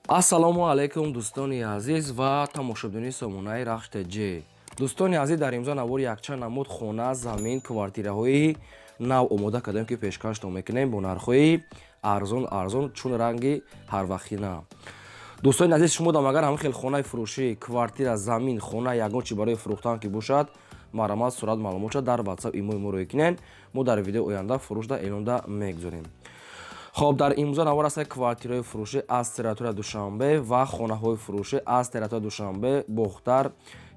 ассалому алайкум дӯстони азиз ва тамошобини сомонаи рахш ТЖ. дӯстони азиз, дар имзо навори якчанд намуд хона, замин, квартираҳои нав омода кардем, ки пешкаштон мекунем бо нархҳои арзон чун ранги ҳарвахтина. дӯстони азиз, шумо дам агар ҳамин хел хонаи фурӯшӣ, квартира, замин, хона ягон чи барои фурӯхтан ки бошад, марамат сурат маълумот шуд дар ватсап имои моро икунен, мо дар видео оянда фурӯшда эълонда мегузорем. خب در امضا نوار است کوارتیرهای فروشی از تریتوری دوشنبه و خانه‌های فروشی از تریتوری دوشنبه، بختر،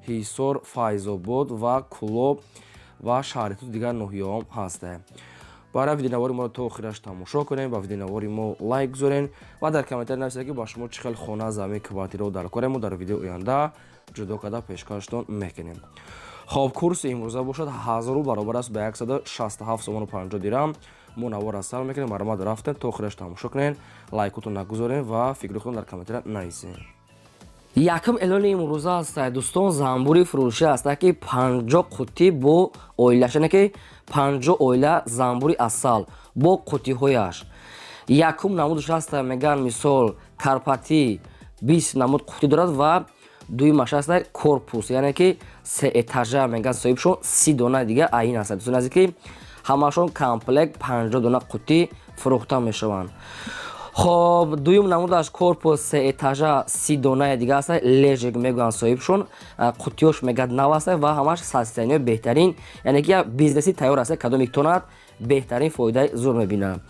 حصار، فیض‌آباد و کلوب و شهرتو دیگر ناحیه‌ها هسته. برای ویدیو نواری ما رو تا آخرش تماشا کنین، با ویدیو نواری ما لایک بذارین و در کامنت نویسید که با شما چه خیلی خانه، زمین، کوارتیرها در کاریم و در ویدیو آینده جدا کرده پیشکشتون میکنیم. خب کورس امروزه باشد 1000 رو برابر است به 167 سوم و 50 درهم. منور است سلام میکنیم، مرمد رفتن تا آخرش تماشا کنین، لایکتون نگذارین و فکرتون در کامنت نویسین. یکم اعلان امروزه است دوستان، زنبوری فروشی است که 50 قوطی با اویلشونه که 50 اویله زنبوری اصل با قوطی هایش. یکم نمودش است میگن مثال کارپاتی 20 نمود قوطی دارد و دوی ماش است کورپوس، یعنی که 3 اتاژه میگن صاحبشون 30 دانه دیگه عین است. دوستان از که همشون کامپلکت 50 دانه قوطی فروخته میشوند. خب دویم نمودش کورپوس 3 اتاژه 30 دانه دیگه است، لژیک میگن صاحبشون، قوطیش میگن نو است و همش سستینی بهترین، یعنی که بیزنسی تیار است، کدام یک تونت بهترین فایده زور میبینه.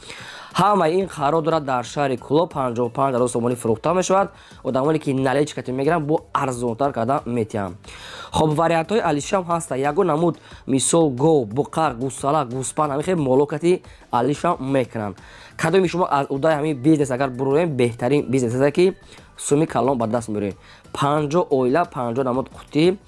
همه این قرار دارد در شهر کلوب 55 سومانی فروخته میشود و دامانی که نلیچ کتی میگیرن با ارزانتر کردن میتیم. خب واریانت های علیش هم هست، یگو نمود مثال گو، بقر، گوساله، گوسپند همین خیلی مالوکتی علیش هم میکنن. کدومی شما از اودای همین بیزنس اگر برویم بهترین بیزنس است که سومی کلان به دست میاره. 50 اویله 50 نمود قوطی،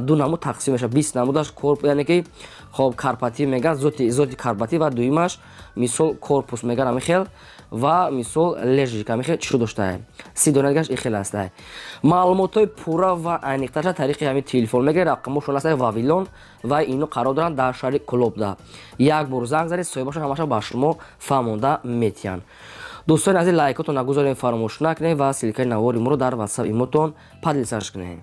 دو نمود تقسیم میشه 20 نمودش کورپ، یعنی که خب کارپاتی میگن زوتی کارپاتی و دویمش مثال کورپوس میگن همین خیل و مثال لژیک همین خیل چی داشته 30 دانه دیگه خیلی است. معلومات پورا و انیقترش طریق همین تلفن میگه، رقمشون است واویلون و اینو قرار دارن در شهر کلوب ده. یک بار زنگ زدید صاحبشون همش با شما فهمونده میتین. دوستان عزیز لایکتون نگذارین، فراموش نکنین و سلیکای نواری ما رو در واتساپ ایموتون پدیدسازش کنین.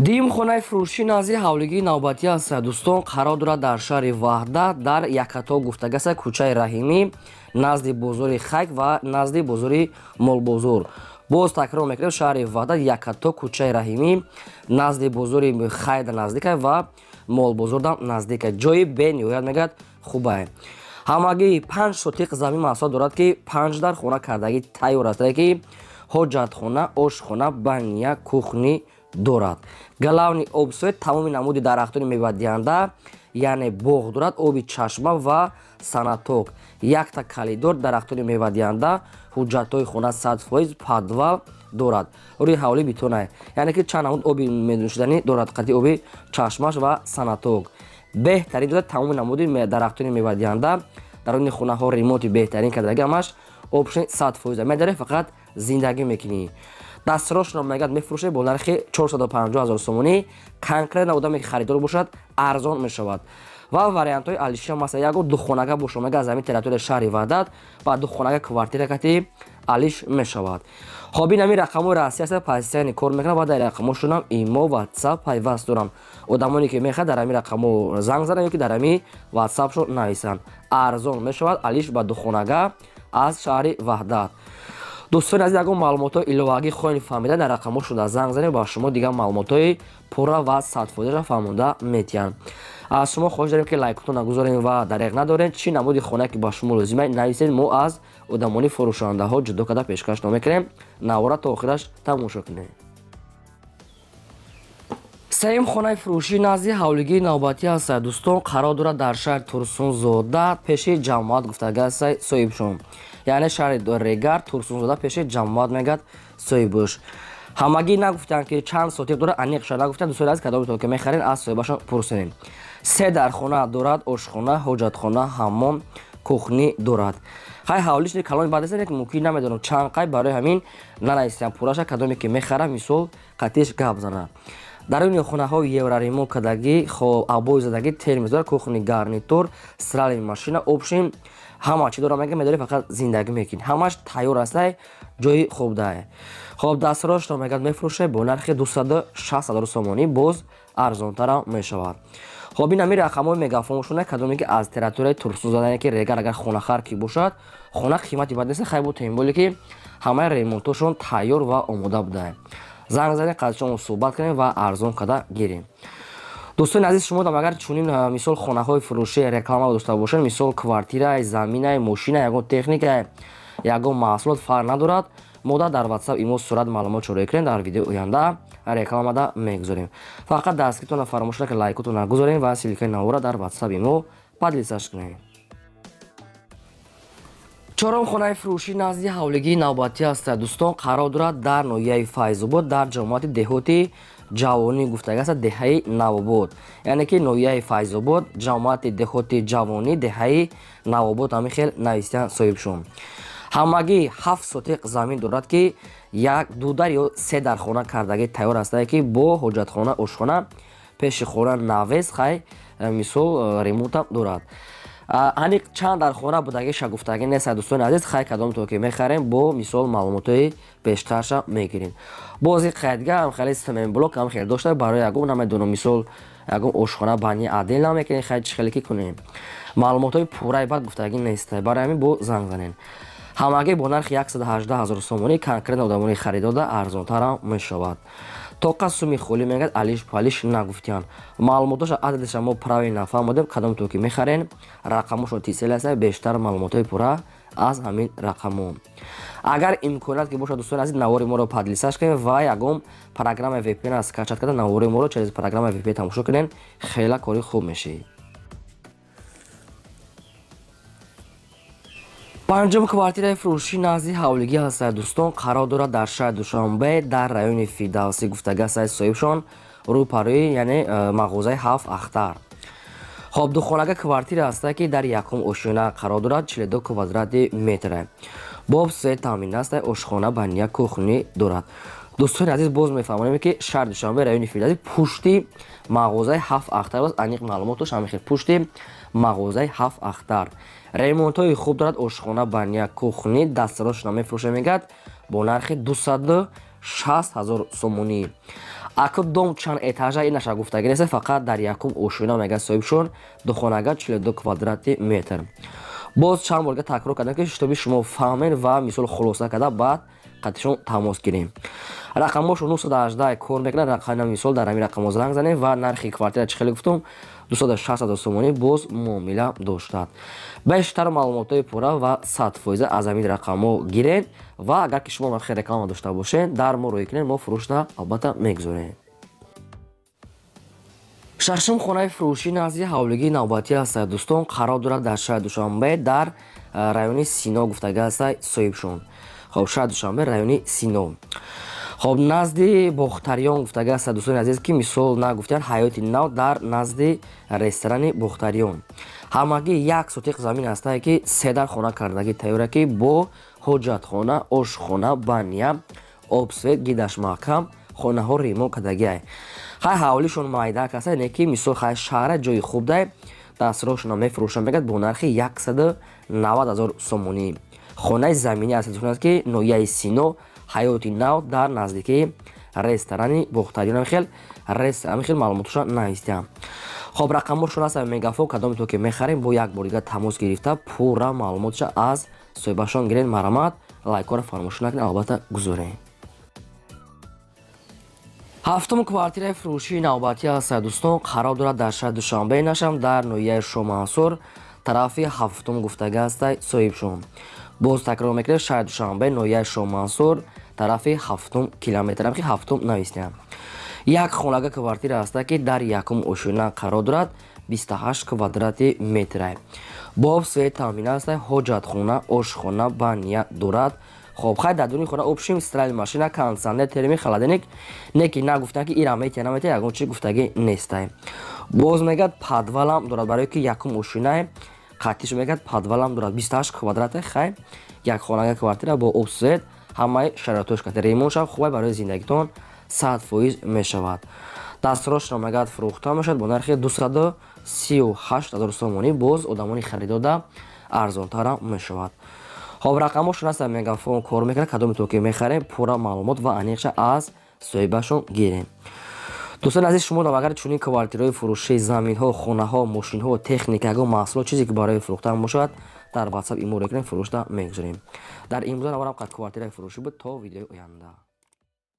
دیم خانه فروشی نزدیک حولگی نوبتی است دوستان، قرار دارد در شهر وحدت در یکتا گفتگی است، کوچه رحیمی نزدیک بازار خیک و نزدیک بازار مول بازار. باز تکرار میکنم، شهر وحدت یکتا کوچه رحیمی نزدیک بازار خیک نزدیک و مول بازار دم نزدیک، جای به نهایت میگه خوبه. همگی 5 سوتیق زمین محصول دارد که 5 در خانه کردگی تیار است که حاجت خانه، آشخانه، بانیا، کوخنی دارد. گلاونی آبسوی تمامی نمودی درختان میوه دهنده، یعنی باغ دارد، آبی چشمه و سنتوک. یک تا کلیدور درختان میوه دهنده، حجت‌های خانه 100% پدول دارد. روی حوالی بیتونه، یعنی که چند نمود آبی میدونشدنی دارد، قطعی آبی چشمش و سنتوک. بهترین دارد تمامی نمودی درختان میوه دهنده در اون خونه ها ریموتی بهترین کردگی همش آپشن 100% میداره، فقط زندگی میکنی. دستراش میگه میفروشه با نرخ 450,000 سومونی، کنکره نبوده که خریدار باشد ارزان میشود. و واریانت های علیشی هم مثلا یک دو خانگه باشه میگه از همین تریتوری شهر وحدت و دو خانگه کوارتیر کتی علیش میشود. خب این همین رقم راستی است، پاسیانی کار میکنه و در رقمشون هم ایمو واتساپ پیوست دارم. آدمانی که میخواد در همین رقم زنگ زنن یا که در همین واتساپ شو نویسن، ارزان میشود علیش با دو خانگه از شهر وحدت. دوستان عزیز اگر معلومات ایلواگی خواهید فهمیدن در رقم شده زنگ زنید، با شما دیگه معلومات پورا و 100% را فهمونده میتین. از شما خواهش داریم که لایکتون نگذارین و دریغ ندارین چی نمودی خونه که با شما لازمه نویسید، ما از آدمانی فروشنده ها جدا کرده پیشکش میکنیم، نوارا تا آخرش تماشا کنید. سیم خانه فروشی نزدیک حولگی نوبتی است دوستان، قرار دارد در شهر تورسون زاده پیش جماعت گفتگی است صاحبشون، یعنی شهر ریگر تورسون زاده پیش جماعت میگد صاحبش. همگی نگفتن که چند سوتیق داره، انیق شده نگفتن. دوستان از کدام که میخرین از صاحبشون پرسیدین. 3 در خانه دارد، آشخانه، حاجت خانه، حمام، کوخنی دارد. خیلی حوالیش کلان بعد است که ممکن نمیدونم چند قای برای همین ننویسیم پوراش کدامی که میخره مثال قطعش گپ زنه. در این خانه ها یوراریمو کدگی خب ابوی زدگی ترمیز داره، کوخنی گارنیتور، سرال ماشین، آپشن ҳама чӣ дорам мегӯям, медорӣ фақат зиндагӣ мекунӣ. Ҳамаш тайёр астае, ҷои хуб дае. Хоб дастфирошро мегӯяд мефурӯше бо нархи 260 000 сомонӣ, боз арзонтарам мешавад. Хоб ин ҳамин рақамҳои мегафоншона кадоме ки аз территорияи Турсун задане ки регар агар хонахар ки бошад, хона қимати бад нест, хай бо таъминболи ки ҳамаи ремонтҳошон тайёр ва омода будае. Занг занед, қадршон суҳбат кардем ва арзон када гирем. дӯстони азиз, шумо дам агар чунин мисол хонаҳои фурӯши реклама дошта бошед, мисол квартира, замина, мошина, ягон техника, ягон маҳсулот фарқ надорад, мода дар WhatsApp имо сурат маълумотшо рекунем, дар видеои оянда рекламада мегузорем. Фақат дастгиритона фаромӯш накунед лайкотона гузорем ва силикаи навора дар WhatsApp имо подлисаш кунем. чорум хонаи фурӯши назди ҳавлигии навбатӣ аст. дӯстон, қарор дорад дар ноҳияи Файзобод, дар ҷамоати деҳоти ҷавонӣ гуфтага аст, деҳаи Навобод. Яъне ки ноҳияи Файзобод, ҷамоати деҳоти ҷавонӣ, деҳаи Навобод ҳамин хел навистиян соҳибшон. ҳамагӣ 7 сотиқ замин дорад ки 1-2 дар ё 3 дар хона кардагӣ тайёр астае ки бо ҳоҷатхона, ошхона, пеши хона навес хай мисол ремонтам дорад. аниқ чанд дар хона будагӣ шагуфтагӣ нест. дӯстони азиз, хай кадомто ки мехарем бо мисол маълумотои бештарша мегирем. бози қайдга ҳам хеле семенблок ҳам хел дошта барои ягон намедонам мисол ягон ошхона бани адел намекунем, хай чӣ хеле ки кунем. маълумотои пурраи бад гуфтагӣ нест. барои ҳамин бо занг занем. ҳамагӣ бо нархи 118 000 сомонӣ конкретно одамони харидода арзонтарам мешавад. тоқа суми холӣ мегӯяд алиш палиш нагуфтиян. маълумотоша ададеша мо правил нафаҳмудем, кадомто ки мехарен рақамошон тисел аст, бештар маълумотои пурра аз ҳамин рақамҳо. агар имконият ки бошад, дӯстони азиз, навори моро подлисаш кунем ва ягон программа VPN аз скачат карда навори моро через программа VPN тамошо кунем, хеле кори хуб мешавад. панҷум квартираи фурӯши назди ҳавлигӣ аст. дӯстон, қарор дорад дар шаҳри Душанбе, дар райони Фидавсӣ гуфтага аст, соҳибшон рӯпарӯи яъне мағозаи 7 ахтар. хоб духонага квартира аст ки дар якум ошина қарор дорад, 42 квадрати метр. боб се таъмин аст, ошхона бания кухни дорад. дӯстони азиз, боз мефаҳмонем ки шаҳри Душанбе, райони Фидавсӣ пушти мағозаи 7 ахтар аст. аниқ маълумотош ҳамин хел пушти мағозаи 7 ахтар. ремонтҳои хуб дорад, ошхона бания кухни, дастарошона мефурӯша мегӯяд бо нархи 260 000 сомонӣ. акудом чанд этажа инаша гуфтагӣ нест, фақат дар якум ошина мегӯяд соҳибшон духонага 42 квадрати метр. боз чанд борга такрор кардем ки шитоби шумо фаҳмед ва мисол хулоса карда баъд қатишон тамос гирем. рақамошо 918 кор мекунад. рақами мисол дар ҳамин рақамҳо занг занем ва нархи квартира чӣ хеле гуфтум 260 000 сомонӣ боз муомила доштад. бештар маълумотои пурра ва 100% аз ҳамин рақамҳо гиред ва агар ки шумо хеле реклама дошта бошед, дар мо рӯй кунед, мо фурӯшда албатта мегузорем. шашум хонаи фурӯши назди ҳавлигии навбатӣ аст. дӯстон, қарор дорад дар шаҳри Душанбе, дар райони Сино гуфтага аст, соҳибшон. хоб шаҳри Душанбе, райони Сино. хоб назди Бохтариён гуфтага аст, дӯстони азиз, ки мисол нагуфтиян ҳаёти нав дар назди ресторани Бохтариён. ҳамагӣ 1 сотиқ замин аст ки 3 дар хона кардагӣ тайёра ки бо ҳоҷатхона, ошхона, бания, обсвет, гидаш маҳкам, хонаҳо ремонт кардагӣ. хай ҳавлишон майдак аст, не ки мисол хай шаҳра ҷои хуб дай, дастарошона мефурӯша мегӯяд бо нархи 190 000 сомонӣ. хонаи заминӣ аст, дӯстон, ки ноҳияи Сино, ҳаёти нав дар наздикии ресторани Бохтариён. ҳамин хел маълумотоша навистиям. хоб рақамошон аст мегафон, кадомто ки мехарем бо як бор дига тамос гирифта пурра маълумотша аз соҳибашон гирем. марамат, лайкора фаромӯш накунед, албатта гузорем. ҳафтум квартираи фурӯши навбатӣ аст. дӯстон, қарор дорад дар шаҳри Душанбе нашам, дар ноҳияи Шомансор, тарафи ҳафтум гуфтага аст, соҳибшон. боз такрор мекунем, шаҳри Душанбе, ноҳияи Шомансор, тарафи 7 километр, ки 7 навистиям. як хонага квартира аст ки дар якум ошина қарор дорад, 28 квадрати метр. боб се таъмин аст, ҳоҷатхона, ошхона, бания дорад. хоб хай дар дуни хона опшим, стирали машина, кондитсионер, термик, холодильник, не ки нагуфтан ки ира метия намета, ягон чӣ гуфтагӣ нестай. боз мегӯяд подвалам дорад, барое ки якум ошина қатиш мегӯяд подвалам дорад, 28 квадрате. хай як хонага квартира бо обсвет, ҳамаи шароитош карда, ремонтшам хуб барои зиндагитон 100% мешавад. дастарошро мегӯяд фурӯхта мешавад бо нархи 238 000 сомонӣ. боз одамони харидода арзонтар мешавад. ҳоб рақамошон ҳастам мегафон кор мекунад кадометон ки мехарем пурра маълумот ва аниқша аз соҳибашон гирем. дӯстони азиз шумо агар чунин квартираҳои фурӯшии заминҳо хонаҳо мошинҳо техникаҳо маҳсулот чизе ки барои фурӯхтан бошад дар WhatsApp иморо кунем фурӯшта мегузорем. дар имрӯза наварам қад квартираи фурӯшӣ буд то видеои оянда.